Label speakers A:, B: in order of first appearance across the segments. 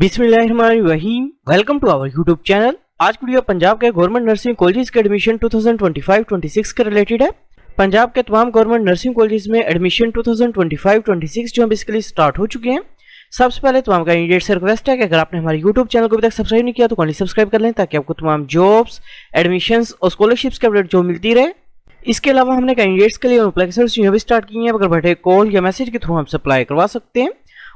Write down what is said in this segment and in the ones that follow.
A: बिस्मिल्लाहिर्रहमानिर्रहीम। Welcome to our YouTube channel. आज की वीडियो पंजाब के गवर्नमेंट नर्सिंग कॉलेज के एडमिशन 2025-26 के रिलेटेड है। पंजाब के तमाम गवर्नमेंट नर्सिंग कॉलेज में एडमिशन 2025-26 जो बेसिकली स्टार्ट हो चुके हैं। सबसे पहले तमाम कैंडिडेट से रिक्वेस्ट है कि अगर आपने हमारे यूट्यूब चैनल को अभी तक सब्सक्राइब नहीं किया तो काइंडली सब्सक्राइब कर लें ताकि आपको तमाम जॉब्स, एडमिशंस और स्कॉलरशिप्स की अपडेट जो मिलती रहे। इसके अलावा हमने कैंडिडेट्स के लिए एप्लीकेशंस भी स्टार्ट की हैं। अगर बैठे कॉल या मैसेज के थ्रू हमसे अप्लाई करवा सकते हैं।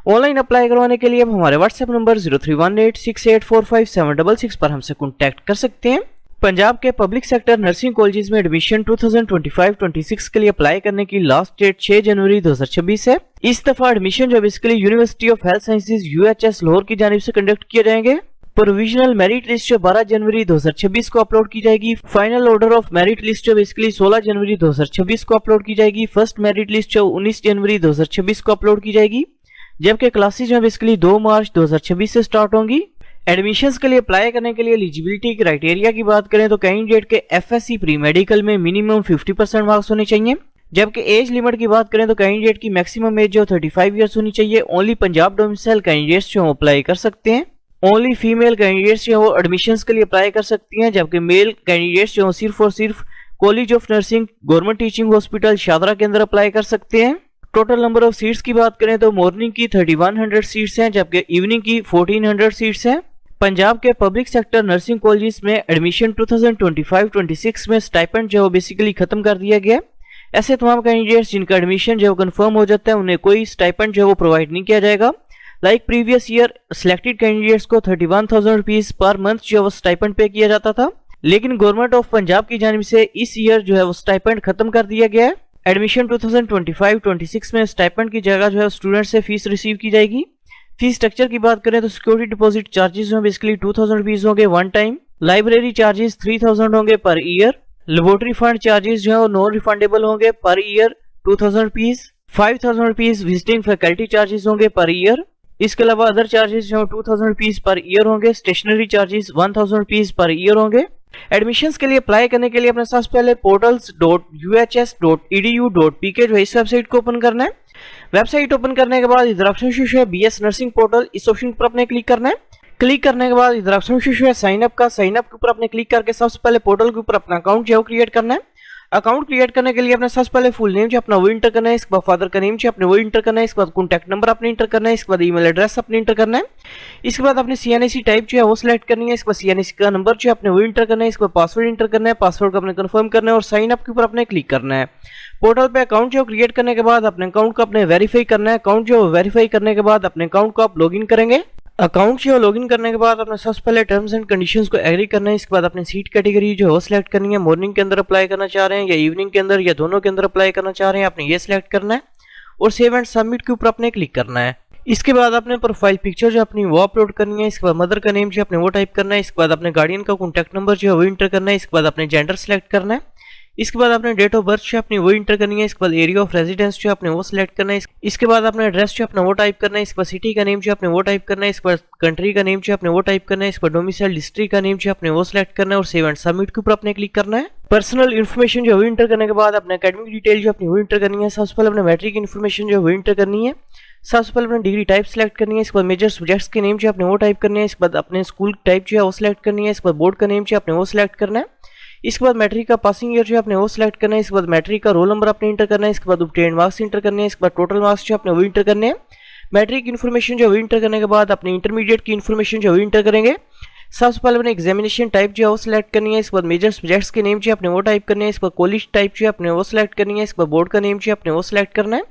A: ऑनलाइन अप्लाई करवाने के लिए आप हमारे व्हाट्सएप नंबर 031868457666 पर हमसे कॉन्टैक्ट कर सकते हैं। पंजाब के पब्लिक सेक्टर नर्सिंग कॉलेजेस में एडमिशन 2025-26 के लिए अप्लाई करने की लास्ट डेट 6 जनवरी 2026 है। इस दफा एडमिशन जो basically university of health sciences UHS Lahore की जानिब से कंडक्ट किए जाएंगे। प्रोविजनल मेरिट लिस्ट जो 12 जनवरी 2026 को अपलोड की जाएगी। Final order of merit list जो बेसिकली 16 जनवरी 2026 को अपलोड की जाएगी। फर्स्ट मेरिट लिस्ट जो 19 जनवरी 2026 को अपलोड की जाएगी, जबकि क्लासेज में बेसिकली 2 मार्च 2026 से स्टार्ट होंगी। एडमिशंस के लिए अप्लाई करने के लिए एलिजिबिलिटी क्राइटेरिया की बात करें तो कैंडिडेट के FSC प्री मेडिकल में मिनिमम 50% मार्क्स होने चाहिए। जबकि एज लिमिट की बात करें तो कैंडिडेट की मैक्सिमम एज जो 35 ईयर्स होनी चाहिए। ओनली पंजाब डोमिसाइल कैंडिडेट्स जो अप्लाई कर सकते हैं। ओनली फीमेल कैंडिडेट्स जो वो एडमिशंस के लिए अप्लाई कर सकती हैं, जबकि मेल कैंडिडेट्स जो सिर्फ और सिर्फ college of nursing government teaching hospital Shahdara के अंदर अप्लाई कर सकते हैं। टोटल नंबर ऑफ सीट्स की बात करें तो मॉर्निंग की 3100 सीट्स हैं, जबकि इवनिंग की 1400 सीट्स हैं। पंजाब के पब्लिक सेक्टर नर्सिंग कॉलेजेस में एडमिशन 2025-26 में स्टाइपेंड जो बेसिकली खत्म कर दिया गया। ऐसे तमाम कैंडिडेट्स जिनका एडमिशन जो कंफर्म हो जाता है उन्हें कोई स्टाइपेंड जो वो प्रोवाइड नहीं किया जाएगा। Like previous year selected candidates को 31,000 रुपीज पर मंथ जो वो स्टाइपेंड पे किया जाता था, लेकिन गवर्नमेंट ऑफ पंजाब की जानिब से इस ईयर जो है वो स्टाइपेंड खत्म कर दिया गया है। एडमिशन 2025-26 में स्टाइपेंड की जगह जो है स्टूडेंट से फीस रिसीव की जाएगी। फीस स्ट्रक्चर की बात करें तो सिक्योरिटी डिपॉजिट चार्जेस में बेसिकली 2,000 रुपीज होंगे वन टाइम। लाइब्रेरी चार्जेस 3,000 होंगे per year. Laboratory fund charges जो है नॉन रिफंडेबल होंगे per year 2,000 rupees. 5,000 rupees visiting faculty charges होंगे पर ईयर। इसके अलावा अदर चार्जेस जो 2,000 रुपीज पर ईयर होंगे। Stationery charges 1,000 rupees per year होंगे। एडमिशंस के लिए अप्लाई करने के लिए अपने सबसे पहले portals.uhs.edu.pk जो इस वेबसाइट को ओपन करना है। वेबसाइट ओपन करने के बाद इधर ऑप्शन शो है BS नर्सिंग पोर्टल, इस ऑप्शन पर अपने क्लिक करना है। क्लिक करने के बाद इधर ऑप्शन शो है साइन अप का, साइन अप के ऊपर अपने क्लिक करके सबसे पहले पोर्टल के ऊपर अपना अकाउंट जो क्रिएट करना है। अकाउंट क्रिएट करने के लिए अपने सबसे पहले फुल नेम जो अपना वो इंटर करना है। इसके बाद फादर का नेम जो अपने वो इंटर करना है। इसके बाद कॉन्टैक्ट नंबर अपने इंटर करना है। इसके बाद ईमेल एड्रेस अपने इंटर करना है। इसके बाद अपने CNAC टाइप जो है वो सिलेक्ट करनी है। इसके बाद CNAC का नंबर जो अपने वो इंटर करना है। इसके बाद पासवर्ड इंटर करना है। पासवर्ड को अपने कंफर्म करना है और साइन अप के ऊपर अपने क्लिक करना है। पोर्टल पे अकाउंट जो क्रिएट करने के बाद अपने अकाउंट को अपने वेरीफाई करना है। अकाउंट जो वेरीफाई करने के बाद अपने अकाउंट को आप लॉगिन करेंगे। अकाउंट जो लॉगिन करने के बाद अपने सबसे पहले टर्म्स एंड कंडीशंस को एग्री करना है। इसके बाद अपने सीट कैटेगरी जो है वो सिलेक्ट करनी है। मॉर्निंग के अंदर अप्लाई करना चाह रहे हैं या इवनिंग के अंदर या दोनों के अंदर अप्लाई करना चाह रहे हैं, आपने ये सिलेक्ट करना है और सेव एंड सबमिट के ऊपर अपने क्लिक करना है। इसके बाद अपने प्रोफाइल पिक्चर जो अपनी वो अपलोड करनी है। इसके बाद मदर का नेम जो अपने वो टाइप करना है। इसके बाद अपने गार्डियन का कॉन्टैक्ट नंबर जो है वो इंटर करना है। इसके बाद अपने जेंडर सेलेक्ट करना है। इसके बाद अपने डेट ऑफ बर्थ जो अपनी वो इंटर करनी है। इसके बाद एरिया ऑफ रेजिडेंस जो अपने वो सिलेक्ट करना है। इसके बाद अपने एड्रेस जो अपना वो टाइप करना है। इसके बाद सिटी का नेम जो अपने वो टाइप करना है। इसके बाद कंट्री का नेम जो अपने वो टाइप करना है। इसके बाद डोमिसाइल डिस्ट्रिक्ट का नेम जो अपने वो सिलेक्ट करना है और सेव एंड सबमिट के ऊपर अपने क्लिक करना है। पर्सनल इन्फॉर्मेशन जो वो इंटर करने के बाद अपने एकेडमिक डिटेल जो अपनी वो इंटर करनी है। सबसे पहले अपने मैट्रिक इन्फॉर्मेशन जो वो इंटर करनी है। सबसे पहले अपने डिग्री टाइप सेलेक्ट करनी है। इसके बाद मेजर सब्जेक्ट्स के नेम जो अपने वो टाइप करनी है। इसके बाद अपने स्कूल टाइप जो है वो सिलेक्ट करनी है। इसके बाद बोर्ड का नेम जो अपने वो सिलेक्ट करना है। इसके बाद मैट्रिक का पासिंग ईयर जो अपने वो सिलेक्ट करना है। इसके बाद मैट्रिक का रोल नंबर अपने इंटर करना है। इसके बाद ऑब्टेन्ड मार्क्स इंटर करने हैं। इसके बाद टोटल मार्क्स जो अपने वो इंटर करने हैं। मैट्रिक इन्फॉर्मेशन जो वो इंटर करने के बाद अपने इंटरमीडिएट की इन्फॉर्मेशन जो वो इंटर करेंगे। सबसे पहले अपने एग्जामिनेशन टाइप जो है वो सिलेक्ट करनी है। इसके बाद मेजर सब्जेक्ट्स के नेम जो अपने वो टाइप करने हैं। इसके बाद कॉलेज टाइप जो अपने वो सिलेक्ट करनी है। इसके बाद बोर्ड का नेम जो अपने वो सिलेक्ट करना है।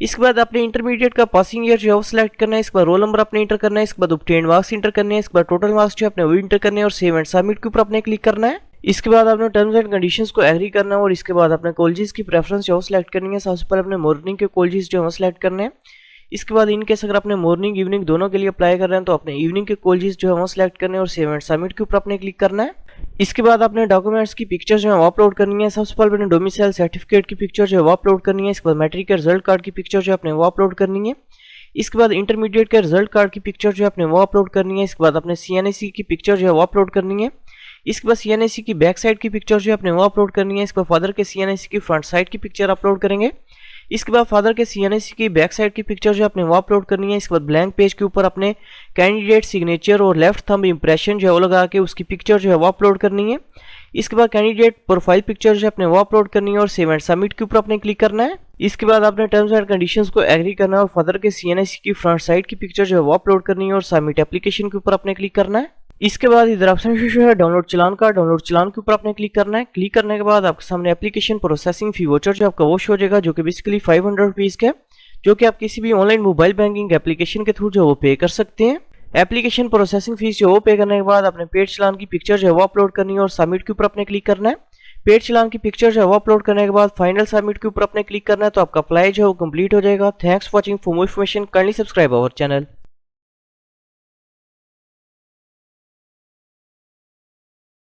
A: इसके बाद अपने इंटरमीडिएट का पासिंग ईयर जो है वो सिलेक्ट करना है। इसके बाद रोल नंबर अपने इंटर करना है। इसके बाद ऑब्टेन्ड मार्क्स इंटर करने हैं। इसके बाद टोटल मार्क्स जो अपने वो इंटर करने हैं और सेव एंड सबमिट के ऊपर अपने क्लिक करना है। इसके बाद आपने टर्म्स एंड कंडीशंस को एग्री करना है और इसके बाद अपने कॉलेजेस की प्रेफरेंस जो सिलेक्ट करनी है। सबसे पहले अपने मॉर्निंग के कॉलेजेस जो है सिलेक्ट करने हैं। इसके बाद इनकेस अगर आपने मॉर्निंग इवनिंग दोनों के लिए अप्लाई कर रहे हैं तो अपने इवनिंग के कॉलेजेस जो है वो सिलेक्ट करने और सेव एंड सबमिट के ऊपर अपने क्लिक करना है। इसके बाद अपने डॉक्यूमेंट्स की पिक्चर जो है वो अपलोड करनी है। सबसे पहले अपने डोमिसाइल सर्टिफिकेट की पिक्चर जो है वो अपलोड करनी है। इसके बाद मैट्रिक के रिजल्ट कार्ड की पिक्चर जो अपने वो अपलोड करनी है। इसके बाद इंटरमीडिएट के रिजल्ट कार्ड की पिक्चर जो अपने वो अपलोड करनी है। इसके बाद अपने CNAC की पिक्चर जो है वो अपलोड करनी है। इसके बाद CNAC की बैक साइड की पिक्चर जो अपने वो अपलोड करनी है। इसके बाद फादर के CNAC की फ्रंट साइड की पिक्चर अपलोड करेंगे। इसके बाद फादर के CNC की बैक साइड की पिक्चर जो आपने वो अपलोड करनी है। इसके बाद ब्लैंक पेज के ऊपर अपने कैंडिडेट सिग्नेचर और लेफ्ट थंब इंप्रेशन जो है वो लगा के उसकी पिक्चर जो है वो अपलोड करनी है। इसके बाद कैंडिडेट प्रोफाइल पिक्चर जो अपने वो अपलोड करनी है और सेव एंड सबमिट के ऊपर अपने क्लिक करना है। इसके बाद आपने टर्म्स एंड कंडीशंस को एग्री करना है और फादर के CNC की फ्रंट साइड की पिक्चर जो है वो अपलोड करनी है और सबमिट एप्लीकेशन के ऊपर अपने क्लिक करना है। इसके बाद इधर ऑप्शन जो है डाउनलोड चलान के ऊपर आपने क्लिक करना है। क्लिक करने के बाद आपके सामने एप्लीकेशन प्रोसेसिंग फी वाउचर जो आपका वो शो हो जाएगा, जो कि बेसिकली 500 रुपीज़ का है, जो कि आप किसी भी ऑनलाइन मोबाइल बैंकिंग एप्लीकेशन के थ्रू जो वो पे कर सकते हैं। एप्लीकेशन प्रोसेसिंग फीस जो वो पे करने के बाद अपने पेड चलान की पिक्चर जो है वो अपलोड करनी है और सबमिट के ऊपर अपने क्लिक करना है। पेड चलान की पिक्चर जो है वो अपलोड करने के बाद फाइनल सबमिट के ऊपर अपने क्लिक करना है, तो आपका अप्लाई जो है वो कंप्लीट हो जाएगा। Thanks for watching. For more information kindly subscribe our channel.